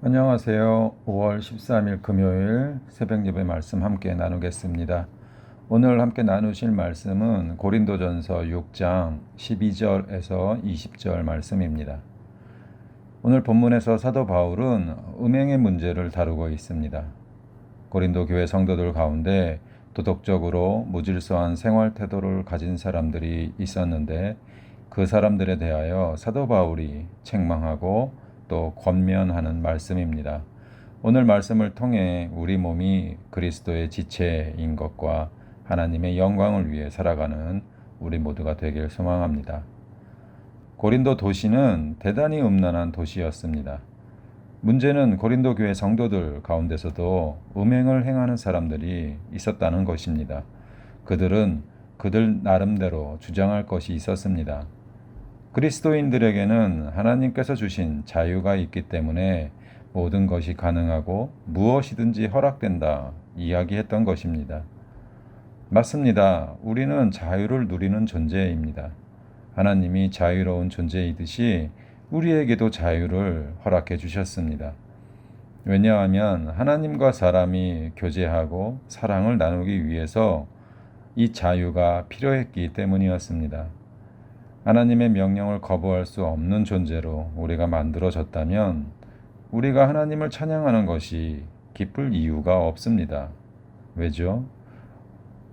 안녕하세요. 5월 13일 금요일 새벽 예배 말씀 함께 나누겠습니다. 오늘 함께 나누실 말씀은 고린도전서 6장 12절에서 20절 말씀입니다. 오늘 본문에서 사도 바울은 음행의 문제를 다루고 있습니다. 고린도 교회 성도들 가운데 도덕적으로 무질서한 생활 태도를 가진 사람들이 있었는데 그 사람들에 대하여 사도 바울이 책망하고 또 권면하는 말씀입니다. 오늘 말씀을 통해 우리 몸이 그리스도의 지체인 것과 하나님의 영광을 위해 살아가는 우리 모두가 되길 소망합니다. 고린도 도시는 대단히 음란한 도시였습니다. 문제는 고린도 교회 성도들 가운데서도 음행을 행하는 사람들이 있었다는 것입니다. 그들은 그들 나름대로 주장할 것이 있었습니다. 그리스도인들에게는 하나님께서 주신 자유가 있기 때문에 모든 것이 가능하고 무엇이든지 허락된다 이야기했던 것입니다. 맞습니다. 우리는 자유를 누리는 존재입니다. 하나님이 자유로운 존재이듯이 우리에게도 자유를 허락해 주셨습니다. 왜냐하면 하나님과 사람이 교제하고 사랑을 나누기 위해서 이 자유가 필요했기 때문이었습니다. 하나님의 명령을 거부할 수 없는 존재로 우리가 만들어졌다면 우리가 하나님을 찬양하는 것이 기쁠 이유가 없습니다. 왜죠?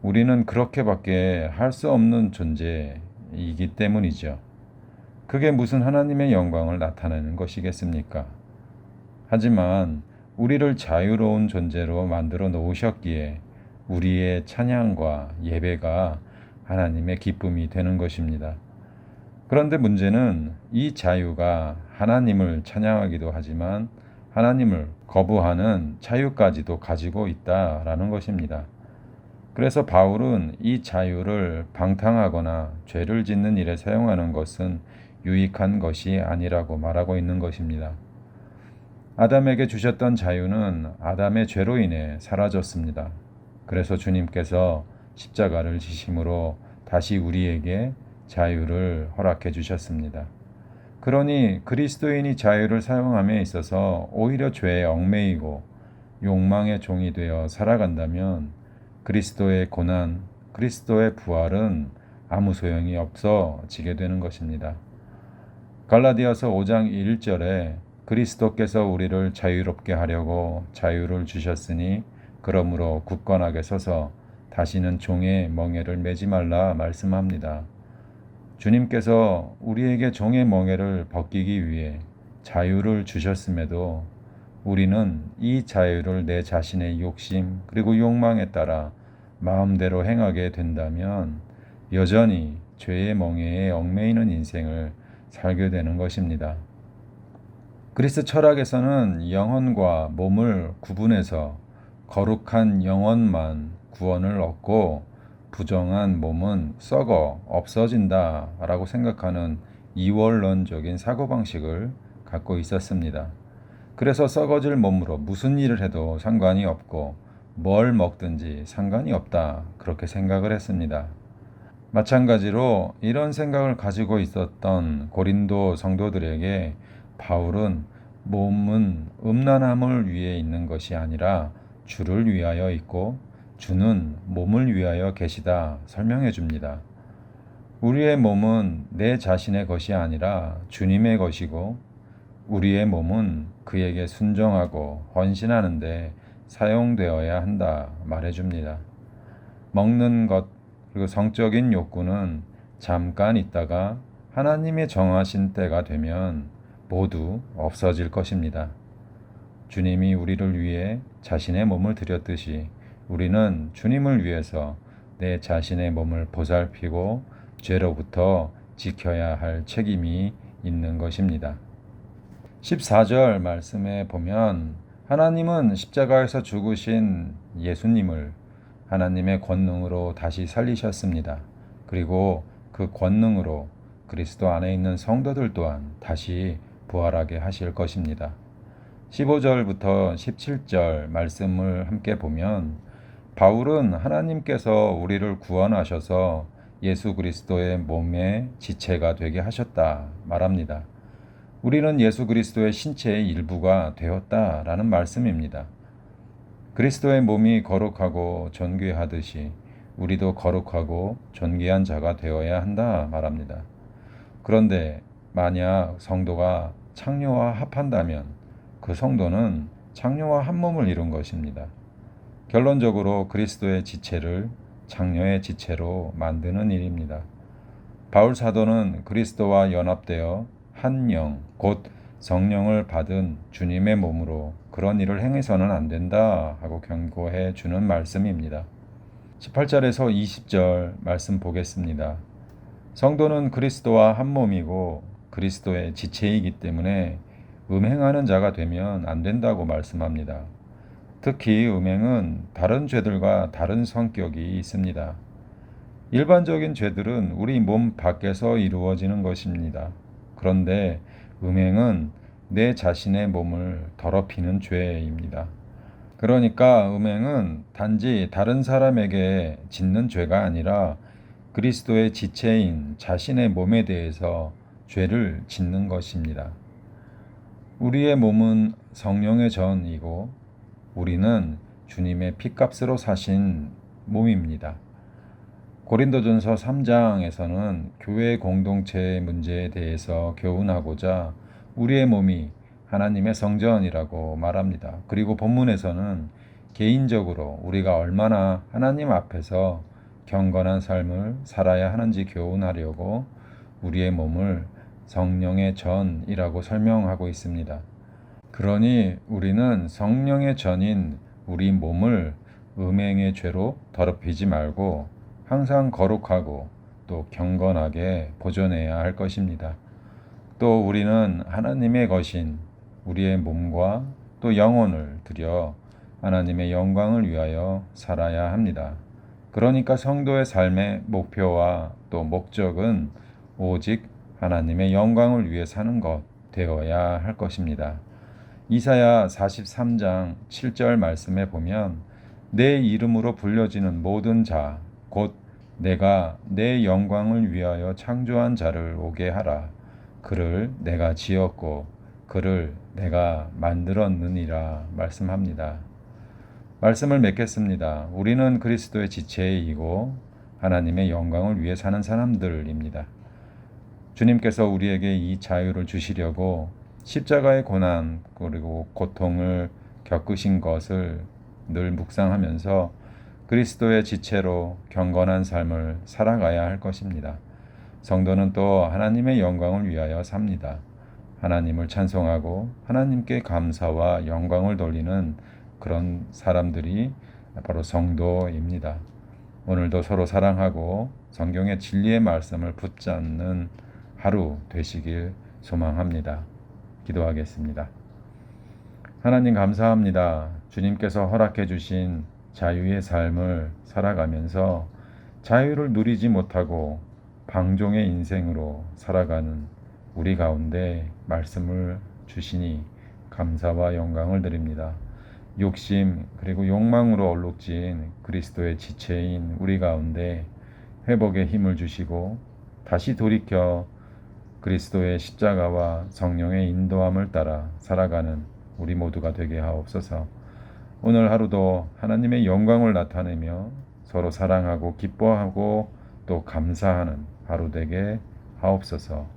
우리는 그렇게밖에 할 수 없는 존재이기 때문이죠. 그게 무슨 하나님의 영광을 나타내는 것이겠습니까? 하지만 우리를 자유로운 존재로 만들어 놓으셨기에 우리의 찬양과 예배가 하나님의 기쁨이 되는 것입니다. 그런데 문제는 이 자유가 하나님을 찬양하기도 하지만 하나님을 거부하는 자유까지도 가지고 있다라는 것입니다. 그래서 바울은 이 자유를 방탕하거나 죄를 짓는 일에 사용하는 것은 유익한 것이 아니라고 말하고 있는 것입니다. 아담에게 주셨던 자유는 아담의 죄로 인해 사라졌습니다. 그래서 주님께서 십자가를 지심으로 다시 우리에게 자유를 허락해 주셨습니다. 그러니 그리스도인이 자유를 사용함에 있어서 오히려 죄에 얽매이고 욕망의 종이 되어 살아간다면 그리스도의 고난, 그리스도의 부활은 아무 소용이 없어지게 되는 것입니다. 갈라디아서 5장 1절에 그리스도께서 우리를 자유롭게 하려고 자유를 주셨으니 그러므로 굳건하게 서서 다시는 종의 멍에를 매지 말라 말씀합니다. 주님께서 우리에게 종의 멍에를 벗기기 위해 자유를 주셨음에도 우리는 이 자유를 내 자신의 욕심 그리고 욕망에 따라 마음대로 행하게 된다면 여전히 죄의 멍에에 얽매이는 인생을 살게 되는 것입니다. 그리스 철학에서는 영혼과 몸을 구분해서 거룩한 영혼만 구원을 얻고 부정한 몸은 썩어 없어진다 라고 생각하는 이원론적인 사고방식을 갖고 있었습니다. 그래서 썩어질 몸으로 무슨 일을 해도 상관이 없고 뭘 먹든지 상관이 없다 그렇게 생각을 했습니다. 마찬가지로 이런 생각을 가지고 있었던 고린도 성도들에게 바울은 몸은 음란함을 위해 있는 것이 아니라 주를 위하여 있고 주는 몸을 위하여 계시다 설명해 줍니다. 우리의 몸은 내 자신의 것이 아니라 주님의 것이고 우리의 몸은 그에게 순종하고 헌신하는데 사용되어야 한다 말해줍니다. 먹는 것 그리고 성적인 욕구는 잠깐 있다가 하나님의 정하신 때가 되면 모두 없어질 것입니다. 주님이 우리를 위해 자신의 몸을 드렸듯이 우리는 주님을 위해서 내 자신의 몸을 보살피고 죄로부터 지켜야 할 책임이 있는 것입니다. 14절 말씀에 보면 하나님은 십자가에서 죽으신 예수님을 하나님의 권능으로 다시 살리셨습니다. 그리고 그 권능으로 그리스도 안에 있는 성도들 또한 다시 부활하게 하실 것입니다. 15절부터 17절 말씀을 함께 보면 바울은 하나님께서 우리를 구원하셔서 예수 그리스도의 몸의 지체가 되게 하셨다 말합니다. 우리는 예수 그리스도의 신체의 일부가 되었다라는 말씀입니다. 그리스도의 몸이 거룩하고 존귀하듯이 우리도 거룩하고 존귀한 자가 되어야 한다 말합니다. 그런데 만약 성도가 창녀와 합한다면 그 성도는 창녀와 한 몸을 이룬 것입니다. 결론적으로 그리스도의 지체를 창녀의 지체로 만드는 일입니다. 바울 사도는 그리스도와 연합되어 한 영, 곧 성령을 받은 주님의 몸으로 그런 일을 행해서는 안 된다 하고 경고해 주는 말씀입니다. 18절에서 20절 말씀 보겠습니다. 성도는 그리스도와 한 몸이고 그리스도의 지체이기 때문에 음행하는 자가 되면 안 된다고 말씀합니다. 특히 음행은 다른 죄들과 다른 성격이 있습니다. 일반적인 죄들은 우리 몸 밖에서 이루어지는 것입니다. 그런데 음행은 내 자신의 몸을 더럽히는 죄입니다. 그러니까 음행은 단지 다른 사람에게 짓는 죄가 아니라 그리스도의 지체인 자신의 몸에 대해서 죄를 짓는 것입니다. 우리의 몸은 성령의 전이고 우리는 주님의 피값으로 사신 몸입니다. 고린도전서 3장에서는 교회 공동체의 문제에 대해서 교훈하고자 우리의 몸이 하나님의 성전이라고 말합니다. 그리고 본문에서는 개인적으로 우리가 얼마나 하나님 앞에서 경건한 삶을 살아야 하는지 교훈하려고 우리의 몸을 성령의 전이라고 설명하고 있습니다. 그러니 우리는 성령의 전인 우리 몸을 음행의 죄로 더럽히지 말고 항상 거룩하고 또 경건하게 보존해야 할 것입니다. 또 우리는 하나님의 것인 우리의 몸과 또 영혼을 들여 하나님의 영광을 위하여 살아야 합니다. 그러니까 성도의 삶의 목표와 또 목적은 오직 하나님의 영광을 위해 사는 것 되어야 할 것입니다. 이사야 43장 7절 말씀에 보면 내 이름으로 불려지는 모든 자, 곧 내가 내 영광을 위하여 창조한 자를 오게 하라. 그를 내가 지었고 그를 내가 만들었느니라 말씀합니다. 말씀을 맺겠습니다. 우리는 그리스도의 지체이고 하나님의 영광을 위해 사는 사람들입니다. 주님께서 우리에게 이 자유를 주시려고 십자가의 고난 그리고 고통을 겪으신 것을 늘 묵상하면서 그리스도의 지체로 경건한 삶을 살아가야 할 것입니다. 성도는 또 하나님의 영광을 위하여 삽니다. 하나님을 찬송하고 하나님께 감사와 영광을 돌리는 그런 사람들이 바로 성도입니다. 오늘도 서로 사랑하고 성경의 진리의 말씀을 붙잡는 하루 되시길 소망합니다. 기도하겠습니다. 하나님 감사합니다. 주님께서 허락해 주신 자유의 삶을 살아가면서 자유를 누리지 못하고 방종의 인생으로 살아가는 우리 가운데 말씀을 주시니 감사와 영광을 드립니다. 욕심 그리고 욕망으로 얼룩진 그리스도의 지체인 우리 가운데 회복의 힘을 주시고 다시 돌이켜 그리스도의 십자가와 성령의 인도함을 따라 살아가는 우리 모두가 되게 하옵소서. 오늘 하루도 하나님의 영광을 나타내며 서로 사랑하고 기뻐하고 또 감사하는 하루 되게 하옵소서.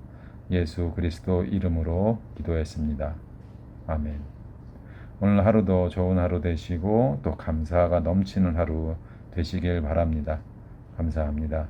예수 그리스도 이름으로 기도했습니다. 아멘. 오늘 하루도 좋은 하루 되시고 또 감사가 넘치는 하루 되시길 바랍니다. 감사합니다.